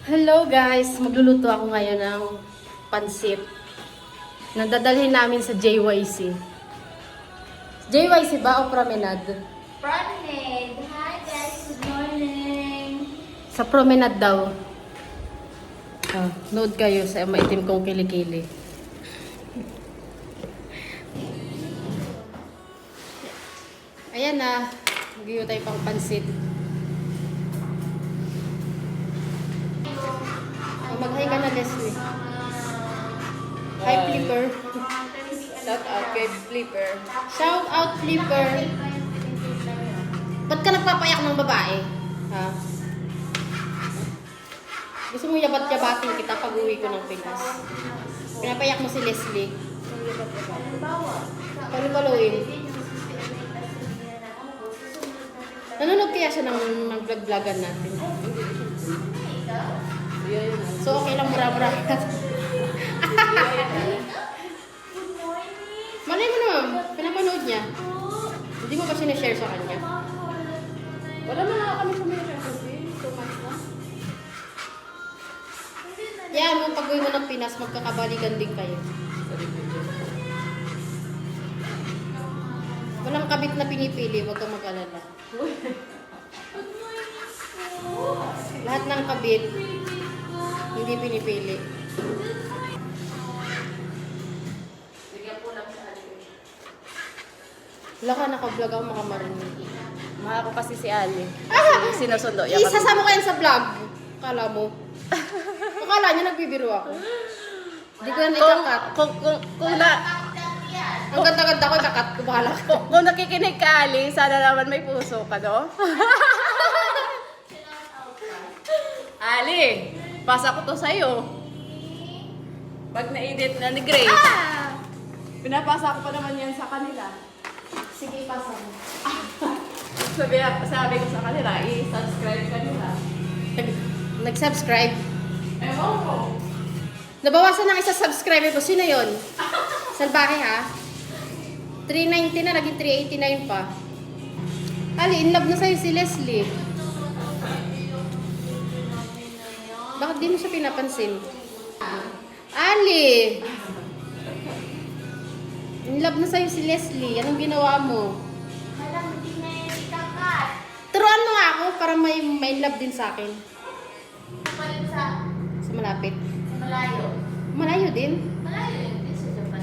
Hello guys! Magluluto ako ngayon ng pansit na dadalhin namin sa JYC. JYC ba o Promenade? Promenade. Hi guys, good morning. Sa Promenade daw. Nood kayo sa maitim kong kilikili. Ayan na. Magiyo tayo pang pansit. Mag-hi ka na, Leslie. Hi, Flipper. Shout out kay Flipper. Shout out, Flipper. Ba't ka nagpapayak ng babae? Ha? Gusto mo yabat-yabatin kita pag uwi ko ng Pinas? Pinapayak mo si Leslie. Palupaluin. Nanonood kaya siya ng vlog-vlogan natin? So, okay lang mura-mura. Malay mo naman, pinapanood niya. Hindi mo ba sinashare sa kanya? Wala na nga kami sumira kasi. So much na. Yan, mo pag-uwi mo ng Pinas, magkakabalikan din kayo. Walang kabit na pinipili, huwag kang mag-alala. Lahat ng kabit, hindi pinipili. Wala ka naka-vlog ako makamarinig. Mahal ko kasi si Ali. Kasi sinusundo niya kami. Isasama ko yan sa vlog. Akala mo. Akala niya nagbibiro ako. Hindi ko yan ikakat. Kung na... Ang ganda-ganda ko, ikakat ko. Bahala ko. Kung nakikinig ka, Ali, sana naman may puso ka, no? Ali, pasa ko to sa'yo. Pag na-edit na ni Grace, pinapasa ko pa naman yan sa kanila. Sige, ipasa mo. Sabi ko sa kanila, i-subscribe kanila. Nag-subscribe. Ewan ko. Nabawasan ng isa subscriber ko. Sino yun? Salbahe ha? 390 na, naging 389 pa. Ali, in love na sa'yo si Leslie. Bakit di mo siya pinapansin? Ali! In love na sa'yo si Leslie. Anong ginawa mo? Alam, hindi na yung ikakat. Turuan mo nga ako para may love din sa akin. Kapalit sa Sa malapit. malayo. Malayo din. Malayo yun, din sa Japan.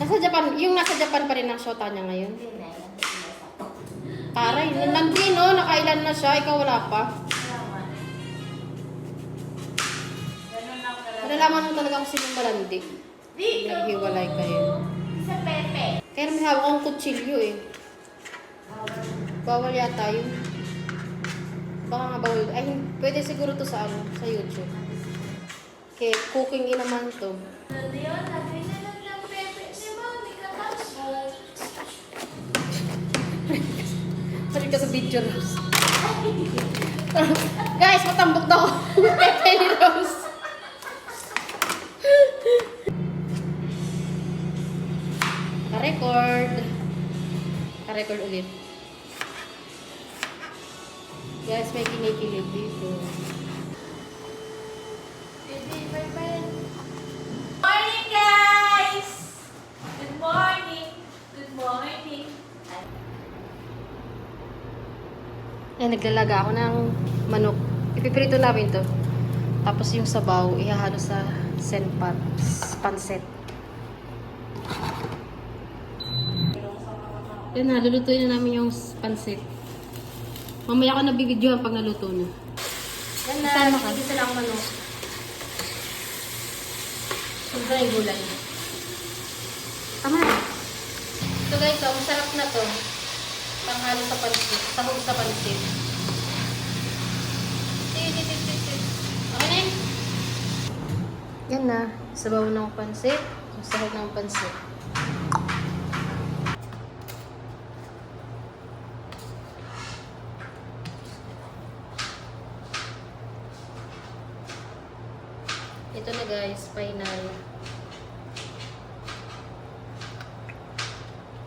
Nasa Japan, yung nasa Japan pa rin ang shota niya ngayon. Hindi na yan. Taray, nandun no, nakailan na siya, ikaw wala pa. Ganun lang talaga. Malalaman mo talaga kung sinong malandi. Dito. Naghiwalay kayo. Sa Pepe. Kaya may hawak akong kutsilyo eh. Bawal yata yun. Baka nga bawal. Ay, pwede siguro to sa ano, sa YouTube. Okay, cooking in naman to. Ano yun? Lagay na lang ng Pepe. Di ba? Hindi ka tapos. Sabi ka sa video, Rose. Guys, matambok daw ako. Pepe ni Rose. Ka-record. Ka-record ulit. Guys, may kinikilig dito. Bye-bye. Morning, guys! Good morning. Good morning. Ay, naglalaga ako ng manok. Ipiprito namin to. Tapos yung sabaw, ihahalo sa senpat, pansit. Yan na, lulutuin na namin yung pansit. Mamaya ko nabibidyohan pag naluto na. Yan na, isa lang manok. Sobra yung gulay. Tama na. Ito guys, oh, masarap na to. Panghalo sa pansit. Sahog sa pansit. Okay na yun? Yan na. Sabaw ng pansit. Sahog ng pansit. Ito na guys, final.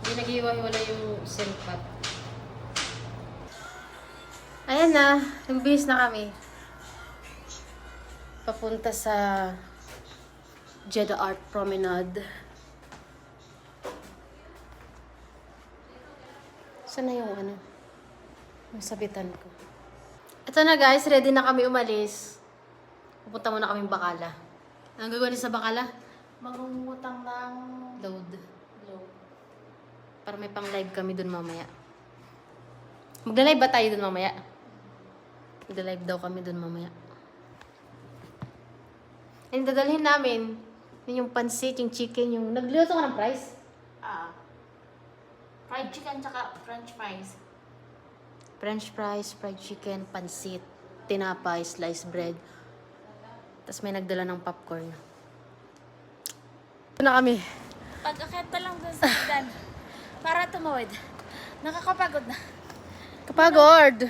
Hindi nag-iwa-wala yung senpat. Ayan na, nabihis na kami. Papunta sa Jeddah Art Promenade. Saan na yung ano? Yung sabitan ko. Ito na guys, ready na kami umalis. Pupunta muna kaming Bacala. Ang gagawin sa Bacala? Mangungutang ng Load. low. Para may pang live kami dun mamaya. Magla-live ba tayo dun mamaya? Magla-live daw kami dun mamaya. And dadalhin namin yun yung pansit, yung chicken, yung... Nagluluto ka ng fries? Fried chicken tsaka french fries. French fries, fried chicken, pansit, tinapay, sliced bread. Tapos may nagdala ng popcorn. Ito na kami. Pag-akit pa lang dun sa hagdan. Para tumawid. Nakakapagod na. Kapagod!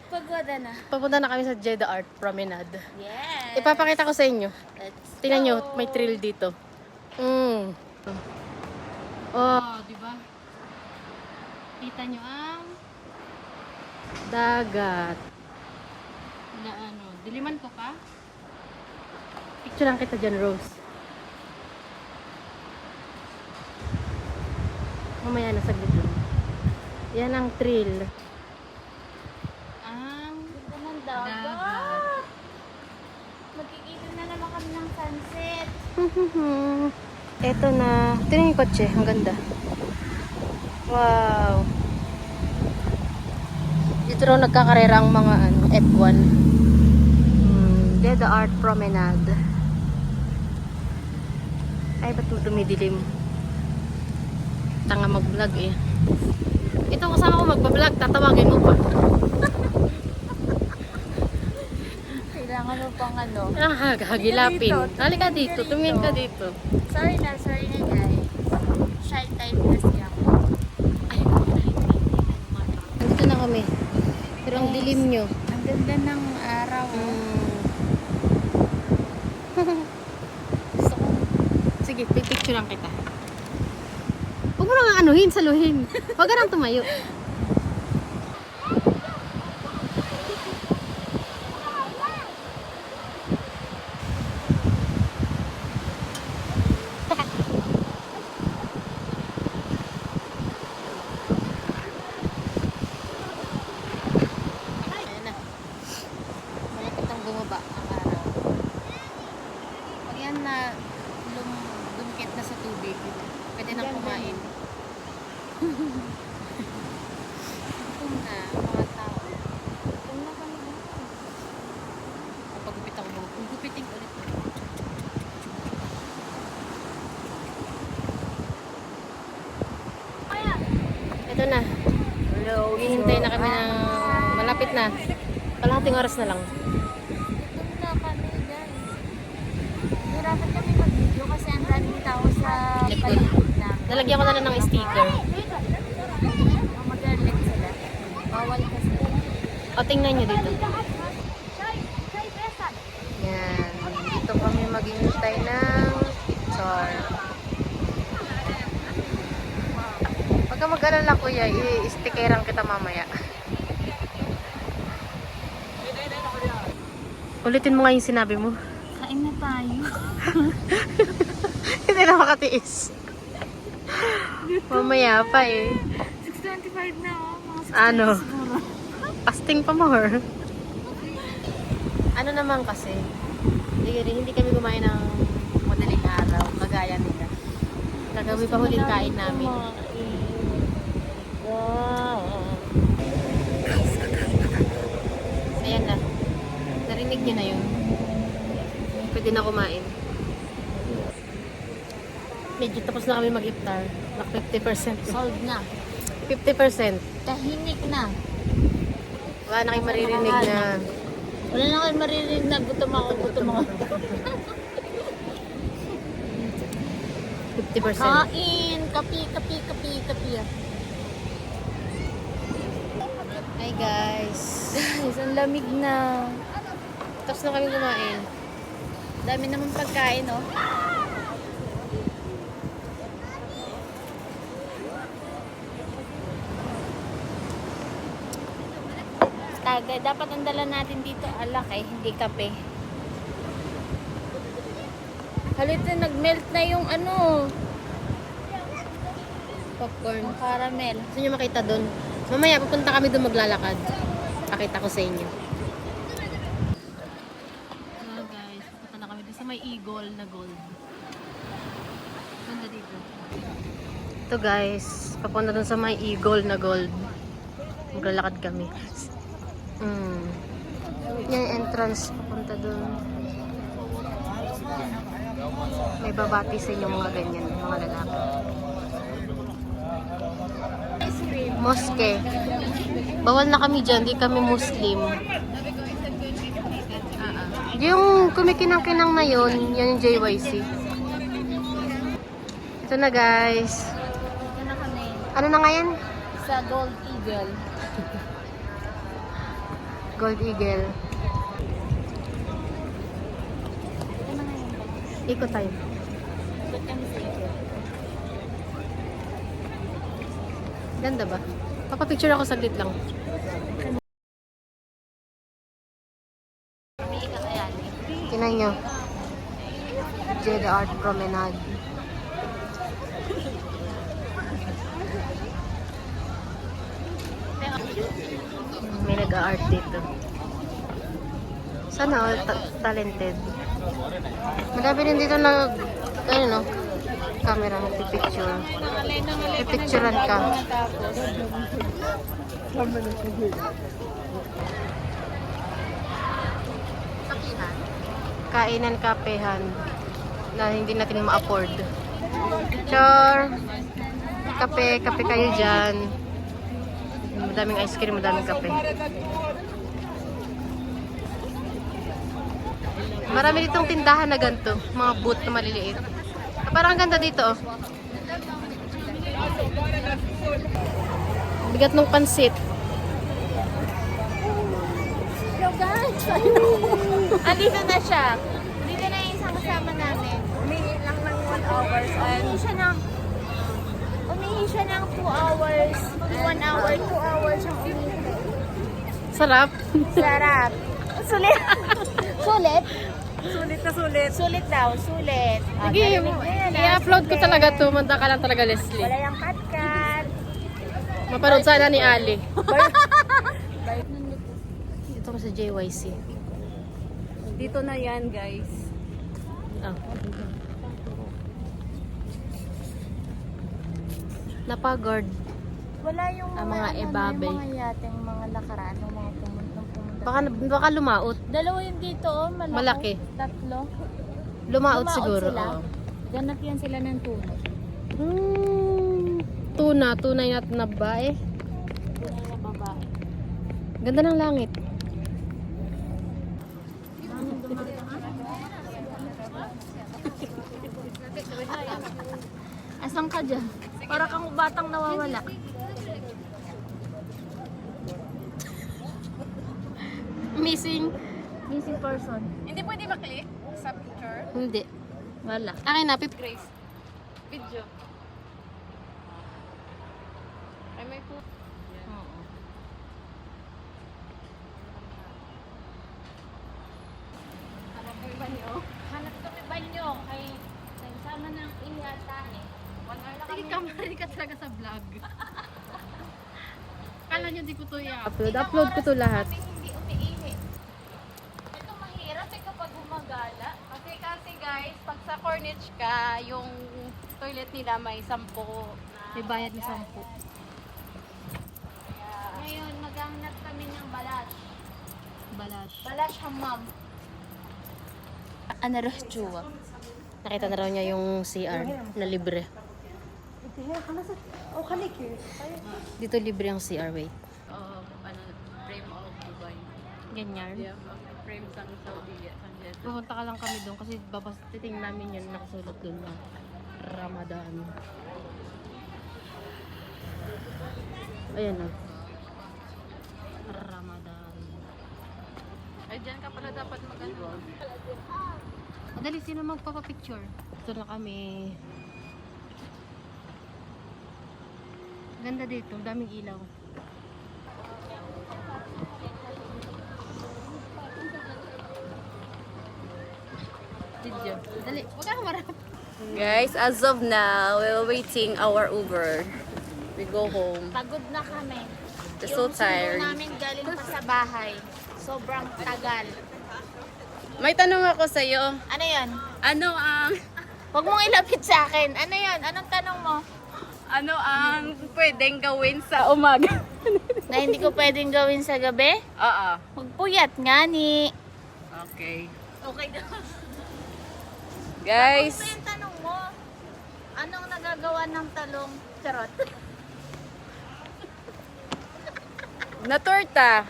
Pagoda na. Papunta na kami sa Jeddah Art Promenade. Yes. Ipapakita ko sa inyo. Let's Tingnan nyo, go. may thrill dito. Oh, di ba? Kita nyo ang dagat. Na ano, diliman ko pa. Picture lang kita dyan, Rose. Mamaya na saglit lang. Yan ang thrill. Ang Ganda ng dagat. dagat. Magkikita na naman kami ng sunset. Eto na. Tingnan yung kotse. Ang ganda. Wow. Dito raw nagkakarera ang mga ano, F1. Jeddah Art Promenade. Ay, ba't dumidilim? Tanga mag-vlog eh. Ito kasama ko magpa-vlog. Tatawagin mo pa. Kailangan mo pang ano. Hagilapin. Halika dito. Halika dito. Tumingin ka dito. Sorry na guys. Shy type kasi ako. Ay, dito na kami. Pero ang dilim nyo. Ang ganda ng araw. Gusto ko. Sige, picture lang kita. Huwag mo nang anuhin, saluhin. Huwag ka nang tumayo. Ayan na. Malapit ang bumaba ang araw. Pag yan na dumikit na sa tubig, pwede nang kumain. Gutom na ang mga tao. Gutom na kami dito. Kapag gupit ako, kung gupitin ko ulit. Ito na. Hihintay na kami ng malapit na. Kalahating oras na lang. Gutom na kami guys. Hirapan kami mag-video kasi ang daming tao sa paligid namin. Nalagyan ko na lang ng sticker. Magalit sila. Bawal kasi. O, tingnan nyo dito. Yan. Dito kami maghihintay ng picture. Pagka mag-alala kuya, i-stickeran kita mamaya. Ulitin mo nga yung sinabi mo. Kain na tayo. Hindi na makatiis. Mamaya pa eh. 6:25 na oh. Mga 6:20 Ano? siguro. Fasting pa more. Ano naman kasi, hindi kami kumain ng madaling araw, kagaya nila. Kagabi pa huling kain namin. Wow. Ayan na. Narinig niyo na yun. Pwede na kumain. Medyo tapos na kami mag-iftar. Nak 50%. Sold na. 50%. Tahimik na. Wala na kayong maririnig na Wala na kayo maririnig na gutom ako, gutom ako. 50%. Kain! Kapi, kapi, kapi, kapi. Hi guys. Guys, ang lamig na. Tapos na kami kumain. Dami naman pagkain, oh. bagay. Dapat ang dala natin dito alak hindi kape. Halito, nag-melt na yung Popcorn. yung caramel. Gusto nyo makita doon? Mamaya, pupunta kami doon maglalakad. Pakita ko sa inyo. Hello guys, pupunta na kami doon sa may eagle na gold. Ganda dito. Ito guys, papunta doon sa may eagle na gold. Maglalakad kami. Yan yung entrance, papunta doon. May babati sa inyo mga ganyan, mga lalaki. Moske. Bawal na kami dyan, di kami Muslim. Yung kumikinang-kinang na yun, yan yung JYC. Ito na guys. Ito na kami. Ano na nga yan? Sa Gold Eagle. Gold Eagle. Ito na ngayon. Ikot tayo. Ikot kami sa Eagle. Ganda ba? Papapicture ako saglit lang. Kami ika kaya Tingnan nyo. Jeddah Art Promenade. May nag-art dito. Sana all talented. Madami din dito na camera magpipicture. Pipicturean ka. Kainan, kapehan na hindi natin ma-afford. Char! Kape kayo dyan. Madaming ice cream, madaming kape. Marami ditong tindahan na ganito. Mga booth na maliliit. Parang ang ganda dito. Oh. Bigat ng pansit. Hello guys! Andito na siya. Dito na yung isang kasama namin. Umihi lang ng 1 hour. Umihi siya ng 2 hours. 1 hour, 2 hours siyang umihi. Sarap. Sarap. Sulit. Sulit? Sulit na sulit. Sulit daw, sulit. Sige, i-upload ko talaga to. Manda ka lang talaga, Leslie. Wala yung cut-cut. Mapanood sana ni Ali. Dito ko sa JYC. Dito na yan, guys. Oh. Napagod. Wala yung Mga ebabe. Yung mga yating, mga lakaran, yung mga pumunta. Baka lumaot. Dalawa yung dito, Malaki. Tatlo. Lumaot siguro. Sila. Oo. Ganap yan sila ng tunay. Tunay na babae. Tunay na babae. Ganda ng langit. Asan ka dyan? Para kang batang nawawala. Missing. Missing person. Hindi pwede maklik sa picture. Hindi. Wala. Akin na, Grace. Video. Ay, may po. Oo. Hanap mo yung banyo. Hanap kami banyo kay sama ng ihata eh. 1 hour na kami. Sige, kamari ka talaga sa vlog. Kala nyo di ko to i-upload. Upload ko to lahat. Kami hindi umiihi. Ito mahirap kapag gumagala. Kasi guys, pag sa Corniche ka, yung toilet nila may 10 na. May bayad na 10. Ngayon, maghahanap kami ng balash. Balash. Balash hammam. Ano rin chuwa? Nakita na raw niya yung CR na libre. Dito libre ang CR, wait. Frame of Dubai. Ganyan. Yeah, frame sang Saudi. Pupunta ka lang kami doon kasi titingnan namin yun nakasulat doon na Ramadan. Ayan na. Ramadan. Ay, dyan ka pala dapat mag-ano. Madali, sino magpapapicture? Ito na kami. Ganda dito, daming ilaw. Dali, huwag kang marap. Guys, as of now, we're waiting our Uber. We go home. Pagod na kami. We're so tired. Yung namin galing pa sa bahay. Sobrang tagal. May tanong ako sa'yo. Ano yan? Ano ang Huwag mong ilapit sa akin. Ano yan? Anong tanong mo? pwedeng gawin sa umaga? Na hindi ko pwedeng gawin sa gabi? Oo. Magpuyat nga ni. Okay. Okay na. Guys, Ano yung tanong mo? Anong nagagawa ng talong? Charot. na-torta.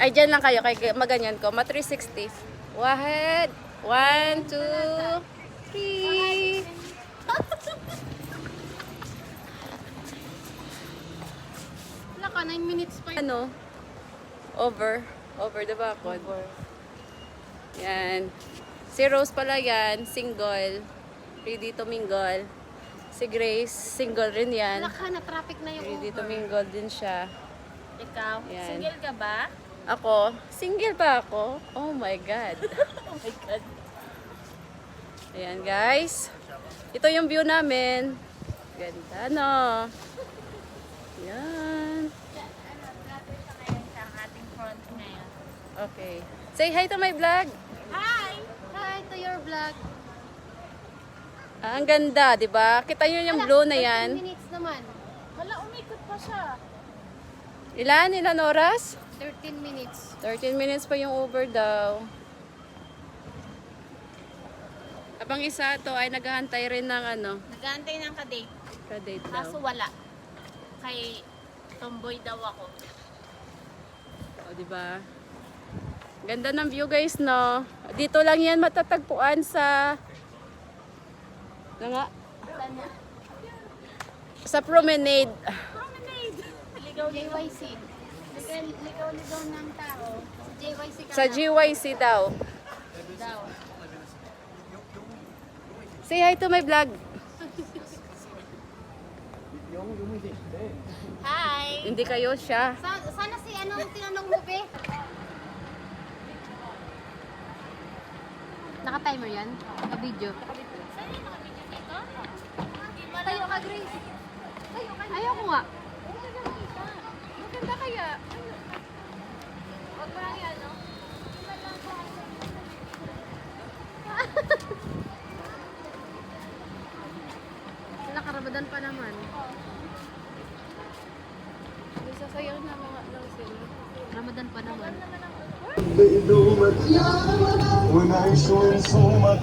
Ay, dyan lang kayo. Kay maganyan ko. Ma-360. Wahid. 1, 2, 3. Wala ka, 9 minutes pa yun. Ano? Over. Over the bakod. Over. Yan. Si Rose pala yan. Single. Ready to mingle. Si Grace, single rin yan. Wala ka, na-traffic na yung Ready to Uber. mingle din siya. Ikaw, Yan. single ka ba? Ako, single pa ako? Oh my God. Oh my God. Ayan guys. Ito yung view namin. Ganda no. Yan. Ano, grabe sa ngayon sa ating front ngayon. Okay. Say hi to my vlog. Hi! Hi to your vlog. Ah, ang ganda, di ba? Kita nyo yung blue na 13 yan. minutes naman. Wala, umikot pa siya. Ilan? Ilan oras? 13 minutes. 13 minutes pa yung Uber daw. Abang isa to ay naghahantay rin ng ano, Nag-aantay ng kadate. ka-date Kaso daw. wala. Kay tomboy daw ako. O, di ba? Ganda ng view guys, no? Dito lang yan matatagpuan sa nga, Saan na? sa promenade. Promenade! Ligaw-ligaw. JYC. Ligaw-ligaw ng tao. JYC ka Sa na. GYC daw. Daw. Say hi to my vlog. Hi! Hindi kayo siya. Sana si ano ang tinanong mo, be? Naka-timer yan? Naka-video? Saan yung nakabidyo dito? Hindi mo Tayo lang. ka, Grace. Ayaw ko nga. Maganda kaya. Huwag mo lang yan, no? Sila karabadan pa naman. Sasayaw na mga lang sila. Ramadan pa naman. بقدومك ونعيش ونصومك